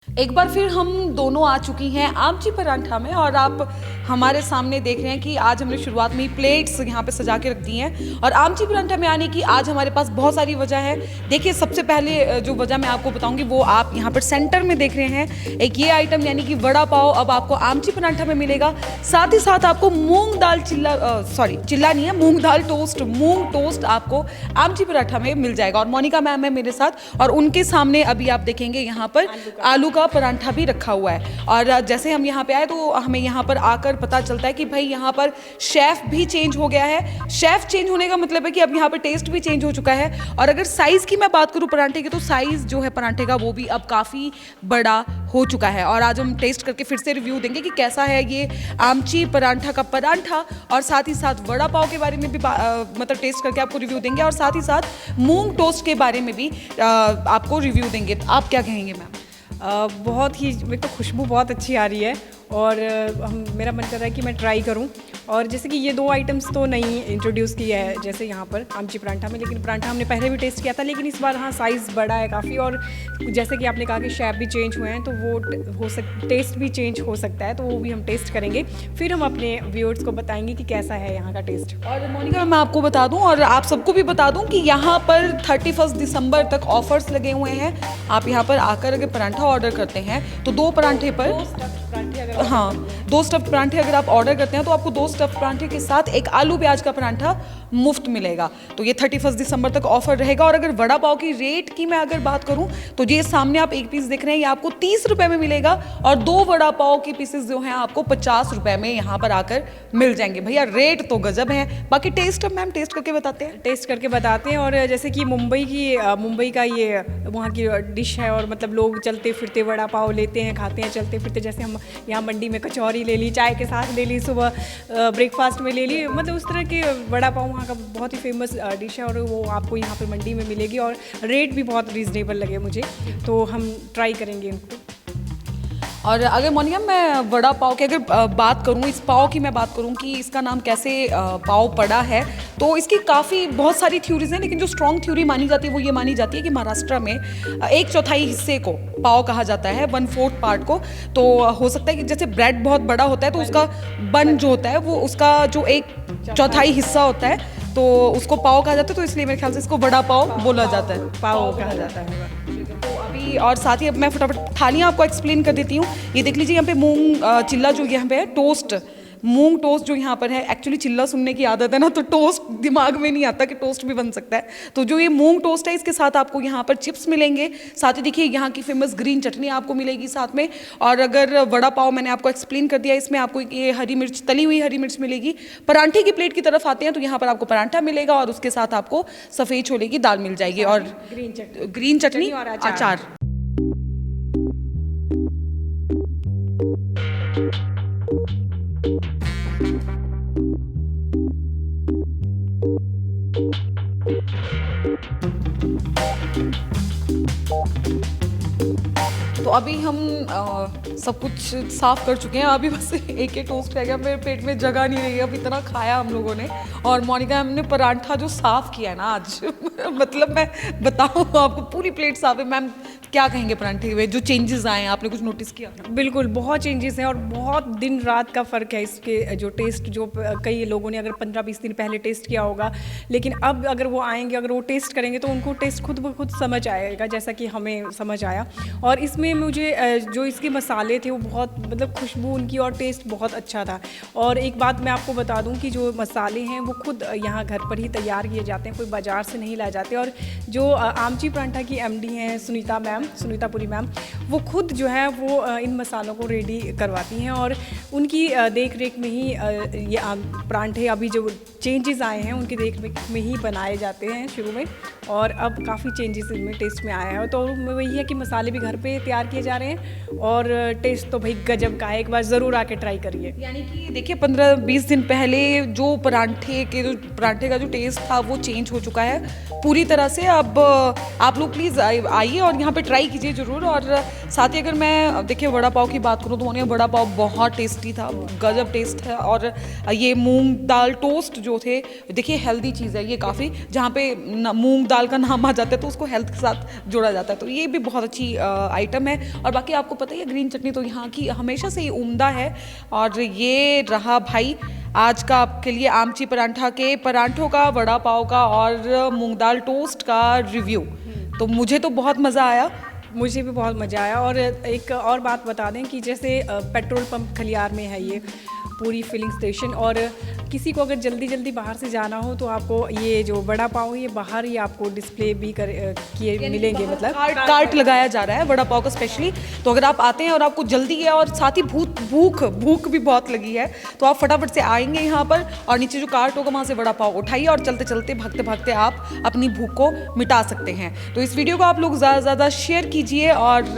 एक बार फिर हम दोनों आ चुकी हैं आमची परांठा में और आप हमारे सामने देख रहे हैं कि आज हमने शुरुआत में ही प्लेट्स यहाँ पे सजा के रख दी हैं। और आमची परांठा में आने की आज हमारे पास बहुत सारी वजह है। देखिए, सबसे पहले जो वजह मैं आपको बताऊंगी वो आप यहाँ पर सेंटर में देख रहे हैं। एक ये आइटम यानी कि वड़ा पाव अब आपको आमची परांठा में मिलेगा। साथ ही साथ आपको मूंग दाल चिल्ला नहीं है, मूंग दाल टोस्ट, मूंग टोस्ट आपको आमची पराठा में मिल जाएगा। और मोनिका मैम है मेरे साथ और उनके सामने अभी आप देखेंगे यहाँ पर आलू का परांठा भी रखा हुआ है। और जैसे हम यहाँ पे आए तो हमें यहाँ पर आकर पता चलता है कि भाई यहाँ पर शेफ भी चेंज हो गया है। शेफ चेंज होने का मतलब है कि अब यहाँ पर टेस्ट भी चेंज हो चुका है। और अगर साइज़ की मैं बात करूँ परांठे की, तो साइज़ जो है परांठे का वो भी अब काफ़ी बड़ा हो चुका है। और आज हम टेस्ट करके फिर से रिव्यू देंगे कि कैसा है ये आमची परांठा का परांठा। और साथ ही साथ वड़ा पाव के बारे में भी मतलब टेस्ट करके आपको रिव्यू देंगे। और साथ ही साथ मूंग टोस्ट के बारे में भी आपको रिव्यू देंगे। तो आप क्या कहेंगे मैम? बहुत ही मेरे को खुशबू बहुत अच्छी आ रही है और मेरा मन कर रहा है कि मैं ट्राई करूं। और जैसे कि ये दो आइटम्स तो नहीं इंट्रोड्यूस किया है जैसे यहाँ पर आमची परांठा में, लेकिन परांठा हमने पहले भी टेस्ट किया था, लेकिन इस बार हाँ साइज़ बड़ा है काफ़ी। और जैसे कि आपने कहा कि शेफ भी चेंज हुए हैं तो वो टेस्ट भी चेंज हो सकता है, तो वो भी हम टेस्ट करेंगे। फिर हम अपने व्यूअर्स को बताएंगे कि कैसा है यहाँ का टेस्ट। और मोनिका, मैं आपको बता दूं और आप सबको भी बता दूं कि यहाँ पर 31 दिसंबर तक ऑफर्स लगे हुए हैं। आप यहाँ पर आकर अगर परांठा ऑर्डर करते हैं तो दो परांठे पर दो स्टफ्ड परांठे अगर आप ऑर्डर करते हैं तो आपको दो स्टफ्ड परांठे के साथ एक आलू प्याज का परांठा मुफ्त मिलेगा। तो ये 31 दिसंबर तक ऑफर रहेगा। और अगर वड़ा पाव की रेट की मैं अगर बात करूं तो ये सामने आप एक पीस देख रहे हैं, ये आपको 30 रुपए में मिलेगा। और दो वड़ा पाव की पीसेस जो हैं आपको 50 रुपए में यहाँ पर आकर मिल जाएंगे। भैया रेट तो गजब है। बाकी टेस्ट अब मैम टेस्ट करके बताते हैं। टेस्ट करके बताते हैं। और जैसे कि मुंबई का ये वहाँ की डिश है, और मतलब लोग चलते फिरते वड़ा पाव लेते हैं, खाते हैं चलते फिरते। जैसे हम यहाँ मंडी में कचौरी ले ली, चाय के साथ ले ली, सुबह ब्रेकफास्ट में ले ली, मतलब उस तरह के वड़ा पाव वहाँ का बहुत ही फेमस डिश है। और वो आपको यहाँ पर मंडी में मिलेगी और रेट भी बहुत रीज़नेबल लगे मुझे, तो हम ट्राई करेंगे इनको। और अगर मोनिका मैं वड़ा पाव की अगर बात करूं, इस पाव की मैं बात करूं कि इसका नाम कैसे पाव पड़ा है, तो इसकी काफ़ी बहुत सारी थ्योरीज हैं, लेकिन जो स्ट्रॉन्ग थ्योरी मानी जाती है वो ये मानी जाती है कि महाराष्ट्र में 1/4 हिस्से को पाव कहा जाता है, 1/4 पार्ट को। तो हो सकता है कि जैसे ब्रेड बहुत बड़ा होता है तो उसका बन जो होता है वो उसका जो 1/4 हिस्सा होता है तो उसको पाव कहा जाता है। तो इसलिए मेरे ख्याल से इसको वड़ा पाव बोला जाता है, पाव कहा जाता है। तो अभी और साथ ही अब मैं फटाफट थालियाँ आपको एक्सप्लेन कर देती हूँ। ये देख लीजिए, यहाँ पे मूंग चिल्ला जो यहाँ पे है, टोस्ट मूंग टोस्ट जो यहाँ पर है। एक्चुअली चिल्ला सुनने की आदत है ना, तो टोस्ट दिमाग में नहीं आता कि टोस्ट भी बन सकता है। तो जो ये मूंग टोस्ट है, इसके साथ आपको यहाँ पर चिप्स मिलेंगे। साथ ही देखिए यहाँ की फेमस ग्रीन चटनी आपको मिलेगी साथ में। और अगर वड़ा पाव मैंने आपको एक्सप्लेन कर दिया, इसमें आपको ये हरी मिर्च, तली हुई हरी मिर्च मिलेगी। परांठे की प्लेट की तरफ आते हैं तो यहाँ पर आपको परांठा मिलेगा और उसके साथ आपको सफ़ेद छोले की दाल मिल जाएगी और ग्रीन चटनी और अचार। तो अभी हम सब कुछ साफ कर चुके हैं। अभी बस एक ही टोस्ट रह गया, मेरे पेट में जगह नहीं रही है। अब इतना खाया हम लोगों ने। और मोनिका हमने परांठा जो साफ़ किया है ना आज मतलब मैं बताऊँ आपको, पूरी प्लेट साफ है। मैम क्या कहेंगे परांठे में जो चेंजेस आए हैं, आपने कुछ नोटिस किया? बिल्कुल बहुत चेंजेस हैं और बहुत दिन रात का फ़र्क है इसके जो टेस्ट, जो कई लोगों ने अगर 15-20 दिन पहले टेस्ट किया होगा, लेकिन अब अगर वो आएंगे, अगर वो टेस्ट करेंगे तो उनको टेस्ट खुद ब खुद समझ आएगा, जैसा कि हमें समझ आया। और इसमें मुझे जो इसके मसाले थे वो बहुत, मतलब खुशबू उनकी और टेस्ट बहुत अच्छा था। और एक बात मैं आपको बता दूं कि जो मसाले हैं वो खुद यहाँ घर पर ही तैयार किए जाते हैं, कोई बाज़ार से नहीं लाए जाते। और जो आमची परांठा की MD हैं सुनीतापुरी मैम, वो खुद जो है वो इन मसालों को रेडी करवाती हैं और उनकी देख रेख में ही ये परांठे अभी जो चेंजेस आए हैं उनकी देख रेख में ही बनाए जाते हैं शुरू में। और अब काफ़ी चेंजेस इनमें टेस्ट में आया है। तो वही है कि मसाले भी घर पे तैयार किए जा रहे हैं और टेस्ट तो भाई गजब का है। एक बार ज़रूर आके ट्राई करिए। यानी कि देखिए 15-20 दिन पहले जो परांठे का जो टेस्ट था वो चेंज हो चुका है पूरी तरह से। अब आप लोग प्लीज़ आइए और यहाँ पे ट्राई कीजिए ज़रूर। और साथ ही अगर मैं देखिए वड़ा पाव की बात करूँ तो उन्हें वड़ा पाव बहुत टेस्टी था, गजब टेस्ट है। और ये मूंग दाल टोस्ट जो थे, देखिए हेल्दी चीज़ है ये काफ़ी, जहाँ पे मूंग दाल का नाम आ जाता है तो उसको हेल्थ के साथ जोड़ा जाता है, तो ये भी बहुत अच्छी आइटम है। और बाकी आपको पता ही है ग्रीन चटनी तो यहाँ की हमेशा से ही उम्दा है। और ये रहा भाई आज का आपके लिए आमची परांठा के परांठों का, वड़ा पाव का और मूंग दाल टोस्ट का रिव्यू। तो मुझे तो बहुत मज़ा आया। मुझे भी बहुत मज़ा आया। और एक और बात बता दें कि जैसे पेट्रोल पंप खलियार में है ये पूरी फिलिंग स्टेशन, और किसी को अगर जल्दी जल्दी बाहर से जाना हो तो आपको ये जो वड़ा पाव है ये बाहर ही आपको डिस्प्ले भी किए मिलेंगे, मतलब कार्ट लगाया जा रहा है वड़ा पाव का स्पेशली। तो अगर आप आते हैं और आपको जल्दी है और साथ ही भूख भी बहुत लगी है तो आप फटाफट से आएंगे यहाँ पर, और नीचे जो कार्ट होगा वहाँ से वड़ा पाव उठाइए और चलते चलते भागते भागते आप अपनी भूख को मिटा सकते हैं। तो इस वीडियो को आप लोग ज़्यादा से ज़्यादा शेयर कीजिए और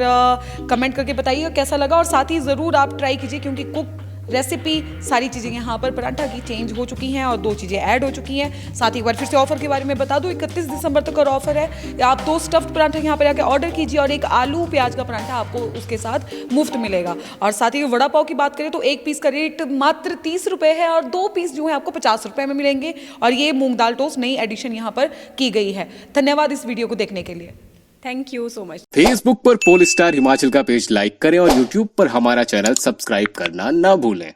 कमेंट करके बताइए कैसा लगा। और साथ ही ज़रूर आप ट्राई कीजिए, क्योंकि कुक रेसिपी सारी चीज़ें यहाँ पर पराठा की चेंज हो चुकी हैं और 2 चीज़ें ऐड हो चुकी हैं। साथ ही एक बार फिर से ऑफर के बारे में बता दूं, 31 दिसंबर तक का ऑफर है। आप 2 स्टफ्ड पराठा यहाँ पर आके ऑर्डर कीजिए और एक आलू प्याज का पराठा आपको उसके साथ मुफ्त मिलेगा। और साथ ही वड़ा पाव की बात करें तो एक पीस का रेट मात्र 30 रुपये है और 2 पीस जो है आपको 50 रुपये में मिलेंगे। और ये मूंग दाल टोस्ट नई एडिशन यहाँ पर की गई है। धन्यवाद इस वीडियो को देखने के लिए। Thank you so much. Facebook पर पोल स्टार हिमाचल का पेज लाइक करें और यूट्यूब पर हमारा चैनल सब्सक्राइब करना ना भूलें।